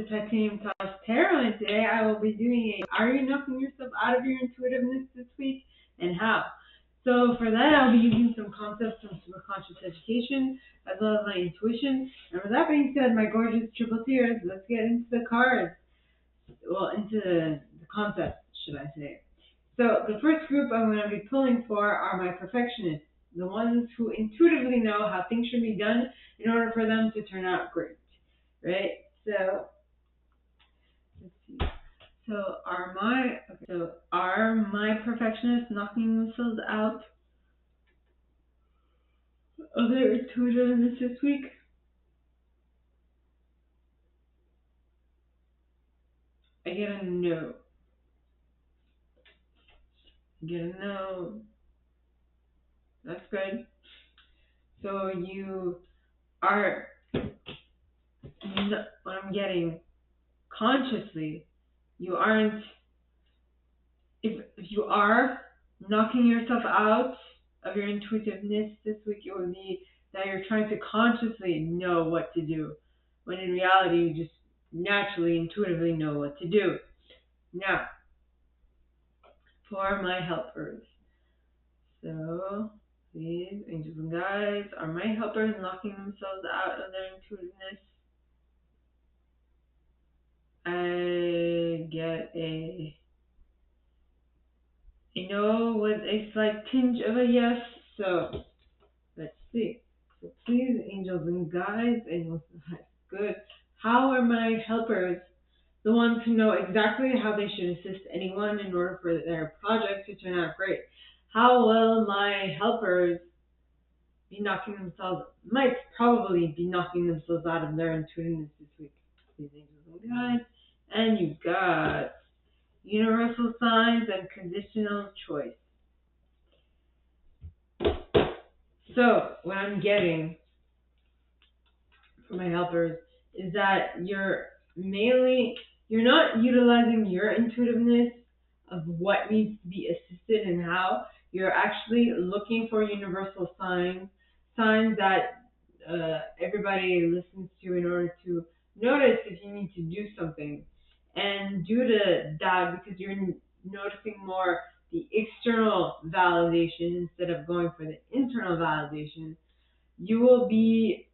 Titanium Toss Tarot, and today I will be doing a Are You Knocking Yourself Out of Your Intuitiveness this week, and how? So for that, I'll be using some concepts from SuperConscious Education, as well as my intuition. And with that being said, my gorgeous triple tears, let's get into the cards. Well, into the concepts, should I say. So the first group I'm going to be pulling for are my perfectionists, the ones who intuitively know how things should be done in order for them to turn out great, right? So let's see. So are my perfectionists knocking themselves out of their intuitiveness this week? I get a no. That's good. So you are, what I'm getting, consciously, you aren't, if you are knocking yourself out of your intuitiveness this week, it would be that you're trying to consciously know what to do, when in reality you just naturally, intuitively know what to do. Now, for my helpers. So, please, angels and guides, are my helpers knocking themselves out of their intuitiveness? I get a no with a slight tinge of a yes. So, let's see. So please, angels and guides, good. How are my helpers, the ones who know exactly how they should assist anyone in order for their project to turn out great? How will my helpers might probably be knocking themselves out of their intuitiveness this week? Please, angels and guides. And you got universal signs and conditional choice. So, what I'm getting for my helpers is that you're not utilizing your intuitiveness of what needs to be assisted and how. You're actually looking for universal signs that everybody listens to in order to notice if you need to do something. And due to that, because you're noticing more the external validation instead of going for the internal validation, you'll be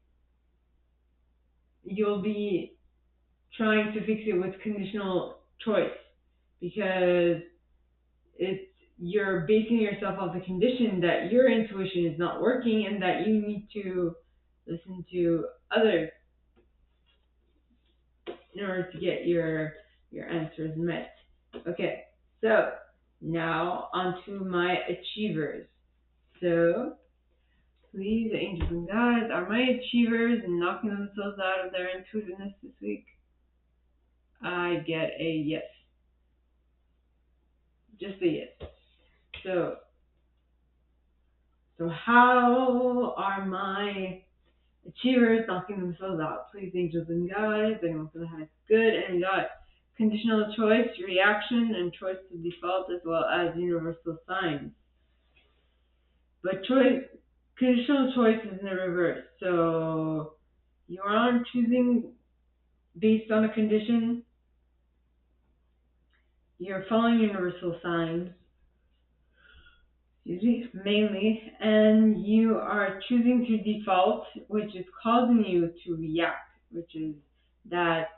trying to fix it with conditional choice, because you're basing yourself off the condition that your intuition is not working and that you need to listen to others in order to get your answers met. Okay, so now onto my achievers. So please, angels and guides, are my achievers knocking themselves out of their intuitiveness this week? I get a yes. Just a yes. So how are my achievers knocking themselves out? Please, angels and guides, anyone for the highest good. And we got conditional choice, reaction, and choice to default, as well as universal signs. But conditional choice is in the reverse. So you aren't choosing based on a condition. You're following universal signs, mainly, and you are choosing to default, which is causing you to react, which is that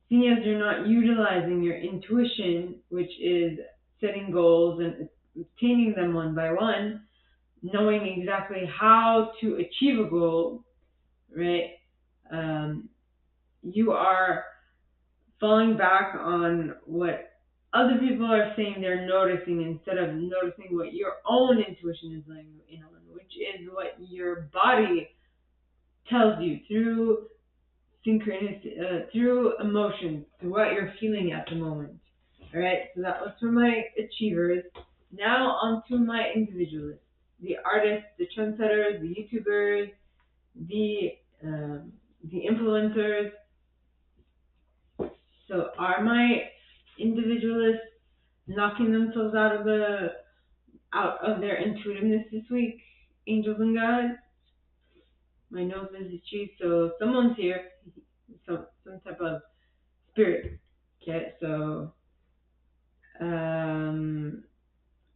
seeing as you're not utilizing your intuition, which is setting goals and obtaining them one by one, knowing exactly how to achieve a goal, right? You are falling back on what other people are saying they're noticing instead of noticing what your own intuition is letting you in on, which is what your body tells you through synchronicity, through emotions, through what you're feeling at the moment. All right, so that was for my achievers. Now on to my individualists, the artists, the trendsetters, the YouTubers, the influencers. So are my individualists knocking themselves out of their intuitiveness this week, angels and guides? My nose is itchy, so someone's here, some type of Spirit. Okay, so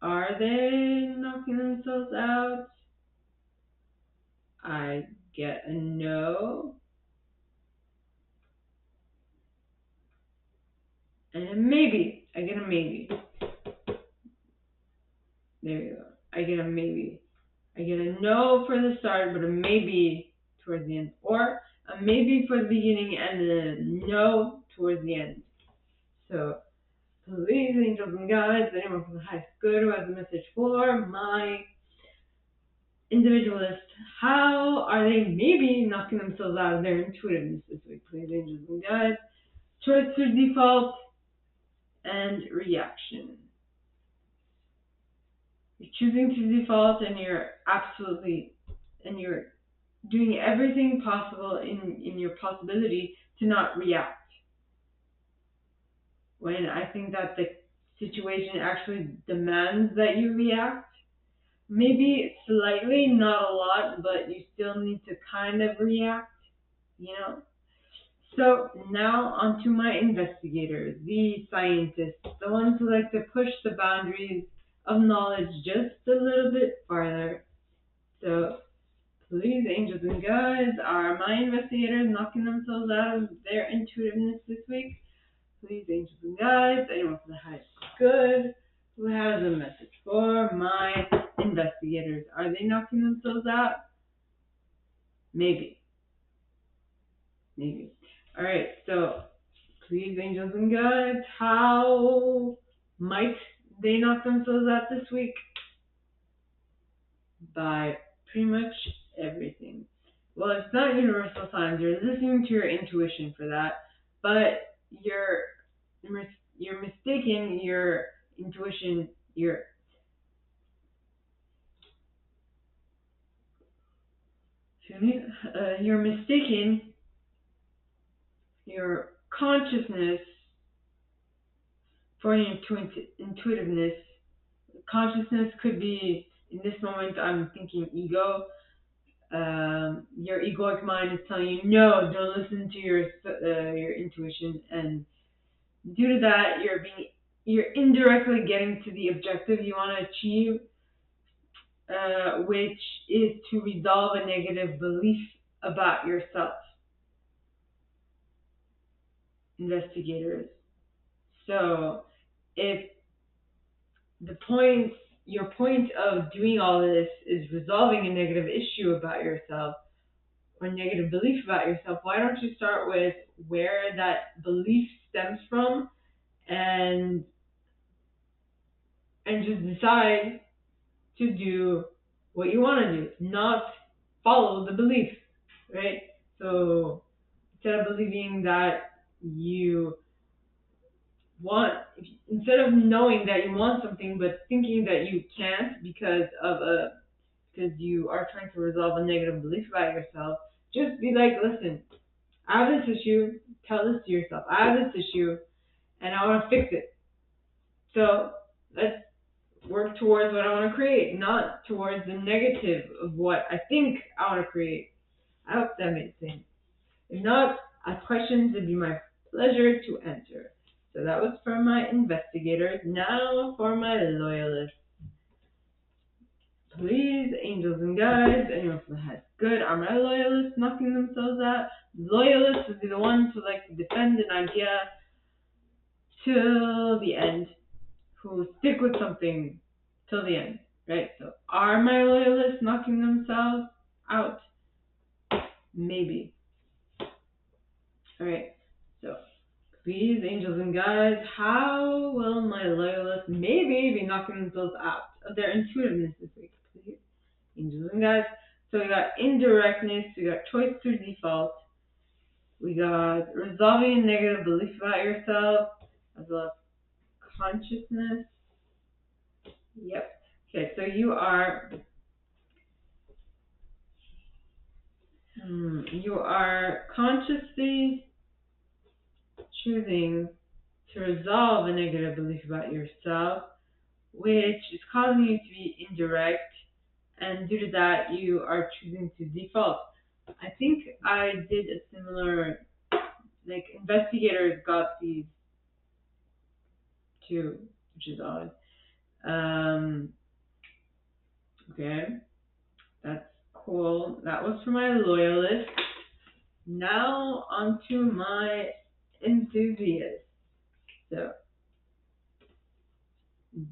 are they knocking themselves out? I get a no. And a maybe. I get a maybe. There you go. I get a maybe. I get a no for the start, but a maybe towards the end. Or a maybe for the beginning and a no towards the end. So, please, angels and guides, anyone from the highest good who has a message for my individualist, how are they maybe knocking themselves out of their intuitiveness this week? Please, angels and guides. Choice through default and reaction. You're choosing to default and you're doing everything possible in your possibility to not react. When I think that the situation actually demands that you react, maybe slightly, not a lot, but you still need to kind of react, you know? So now onto my investigators, the scientists, the ones who like to push the boundaries of knowledge just a little bit farther. So please, angels and guides, are my investigators knocking themselves out of their intuitiveness this week? Please, angels and guides, anyone from the highest good who has a message for my investigators. Are they knocking themselves out? Maybe. Maybe. Alright, so please, angels and guides, how might they knock themselves out this week? By pretty much everything. Well, it's not universal signs. You're listening to your intuition for that, but you're mistaking your intuition. You're mistaking your consciousness for your intuitiveness. Consciousness could be, in this moment, I'm thinking ego. Your egoic mind is telling you, no, don't listen to your intuition, and due to that, you're indirectly getting to the objective you want to achieve, which is to resolve a negative belief about yourself. Investigators. So, if your point of doing all this is resolving a negative issue about yourself or negative belief about yourself, why don't you start with where that belief stems from and just decide to do what you want to do, not follow the belief, right? So instead of believing that you instead of knowing that you want something but thinking that you can't because you are trying to resolve a negative belief about yourself, just be like, listen, I have this issue. Tell this to yourself. I have this issue and I want to fix it. So let's work towards what I want to create, not towards the negative of what I think I want to create. I hope that makes sense. If not, ask questions. It'd be my pleasure to answer. So that was for my investigators. Now for my loyalists. Please, angels and guides, anyone from the highest good, are my loyalists knocking themselves out? Loyalists would be the ones who like to defend an idea till the end, who stick with something till the end, right? So are my loyalists knocking themselves out? Maybe. Alright, so please, angels and guides, how will my loyalists maybe be knocking themselves out of their intuitiveness this week? Please, angels and guides. So we got indirectness, we got choice through default, we got resolving a negative belief about yourself, as well as consciousness. Yep. Okay, so you are consciously choosing to resolve a negative belief about yourself, which is causing you to be indirect, and due to that, you are choosing to default. I think I did a similar like investigators got these too, which is odd. Okay, that's cool. That was for my loyalists. Now onto my enthusiasts. So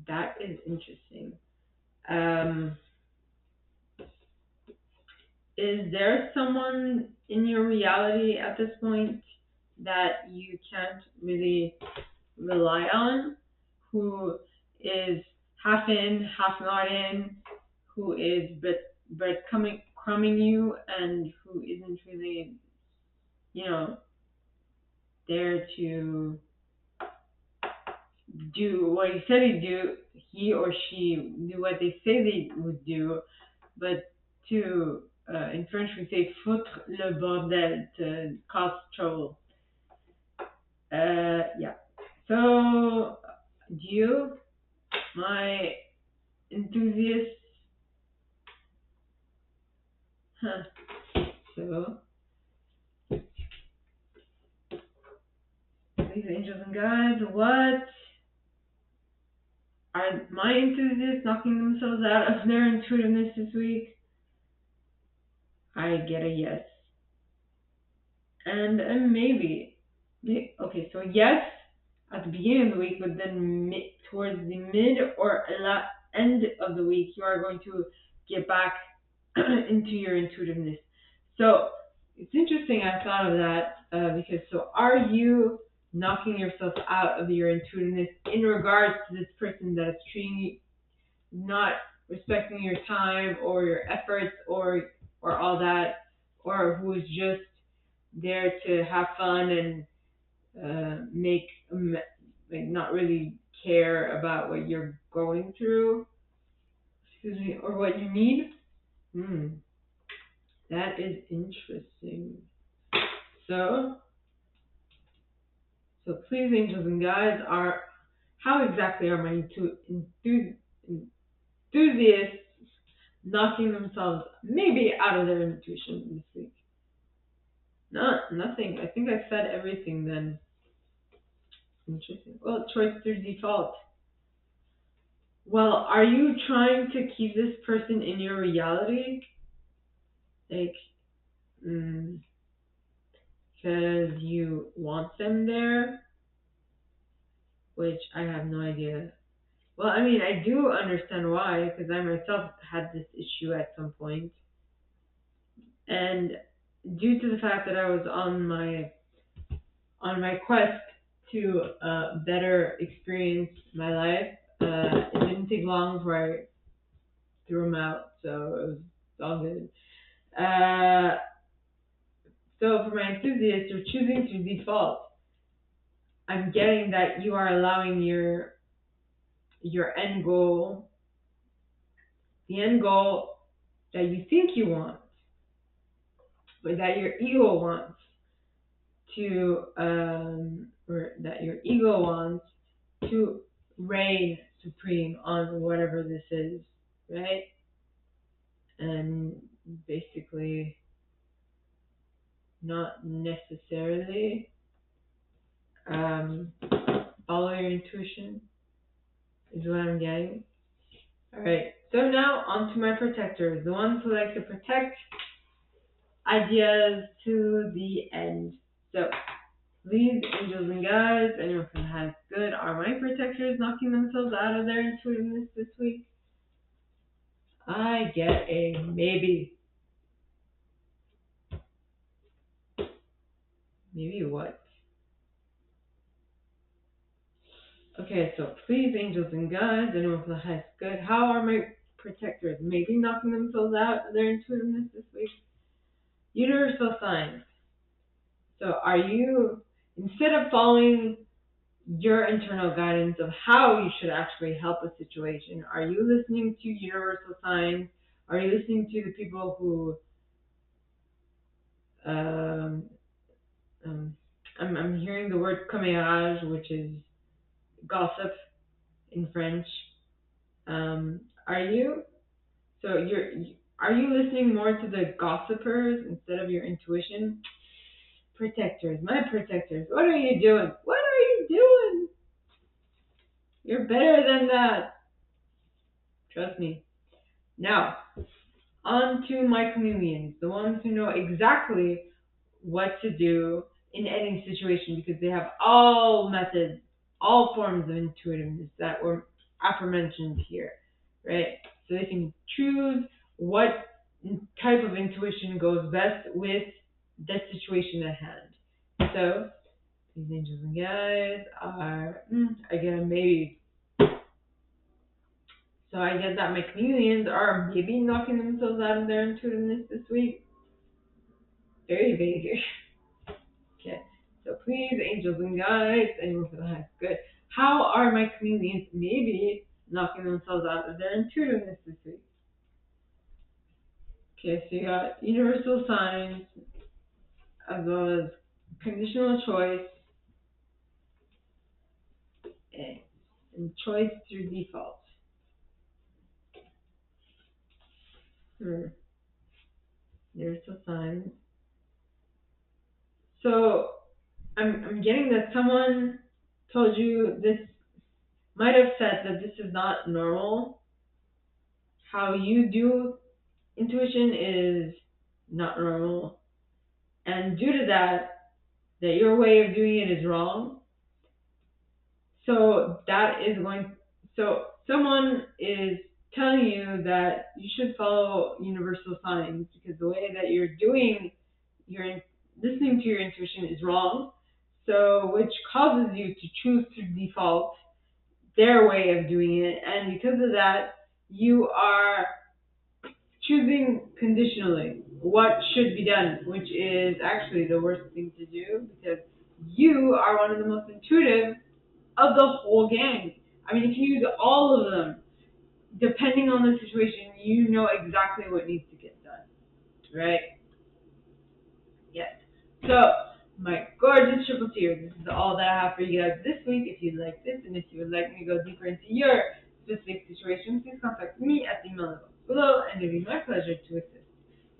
that is interesting. Um, is there someone in your reality at this point that you can't really rely on, who is half in, half not in, who is but crumbing you, and who isn't really, you know, there to do what he said he'd do, he or she do what they say they would do, but to, in French we say foutre le bordel, to cause trouble. Yeah. So, you, my enthusiast, huh. So, these angels and guides, what are my enthusiasts knocking themselves out of their intuitiveness this week? I get a yes. And a maybe. Okay, so yes at the beginning of the week, but then towards the mid or end of the week, you are going to get back into your intuitiveness. So it's interesting I thought of that because so are you knocking yourself out of your intuitiveness in regards to this person that is treating you, not respecting your time or your efforts or all that, or who is just there to have fun and like not really care about what you're going through, excuse me, or what you need? Hmm, that is interesting. So, so please, angels and guides, how exactly are my enthusiasts knocking themselves maybe out of their intuition this week? Nothing. I think I said everything then. Interesting. Well, choice through default. Well, are you trying to keep this person in your reality? Like, because you want them there? Which I have no idea. Well, I mean, I do understand why, because I myself had this issue at some point. And due to the fact that I was on my quest to better experience my life, it didn't take long before I threw them out, so it was all good. So for my enthusiasts, you're choosing to default. I'm getting that you are allowing your end goal, the end goal that you think you want, but that your ego wants or that your ego wants to reign supreme on whatever this is, right? And basically, not necessarily follow your intuition is what I'm getting. All right. So now on to my protectors, the ones who like to protect ideas to the end. So please, angels and guides, anyone who has good, are my protectors knocking themselves out of their intuitiveness this week? I get a maybe. Maybe what? Okay, so please, angels and guides, anyone who has good, how are my protectors maybe knocking themselves out of their intuitiveness this week? Universal signs. So are you, instead of following your internal guidance of how you should actually help a situation, are you listening to universal signs? Are you listening to the people who um, I'm hearing the word commérage, which is gossip in French. Are you? So are you listening more to the gossipers instead of your intuition? protectors, my protectors, what are you doing? What are you doing? You're better than that. Trust me. Now, on to my chameleons, the ones who know exactly what to do in any situation because they have all methods, all forms of intuitiveness that were aforementioned here, right? So they can choose what type of intuition goes best with the situation at hand. So these angels and guides are, again, maybe. So I get that my chameleons are maybe knocking themselves out of their intuitiveness this week. Very vague. Okay, so please, angels and guides, anyone for the highest good, how are my chameleons maybe knocking themselves out of their intuitiveness this week? Okay, so you got universal signs as well as conditional choice and choice through default. Universal signs. So I'm getting that someone told you this, might have said that this is not normal. How you do intuition is not normal. And due to that your way of doing it is wrong. So someone is telling you that you should follow universal signs because the way that you're doing listening to your intuition is wrong. So which causes you to choose to default their way of doing it, and because of that, you are choosing conditionally what should be done, which is actually the worst thing to do because you are one of the most intuitive of the whole gang. I mean, if you use all of them, depending on the situation, you know exactly what needs to get done, right? Yes. So, my gorgeous triple tiers, this is all that I have for you guys this week. If you like this and if you would like me to go deeper into your specific situation, please contact me at the email below and it will be my pleasure to assist.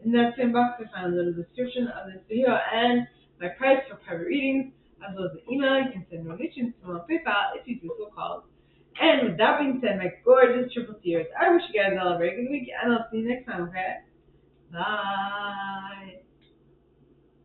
In that same box, you'll find a little description of this video and my price for private readings, as well as the email. You can send donations to my PayPal if you feel so called. And with that being said, my gorgeous triple tiers, I wish you guys all a very good week, and I'll see you next time, okay? Bye.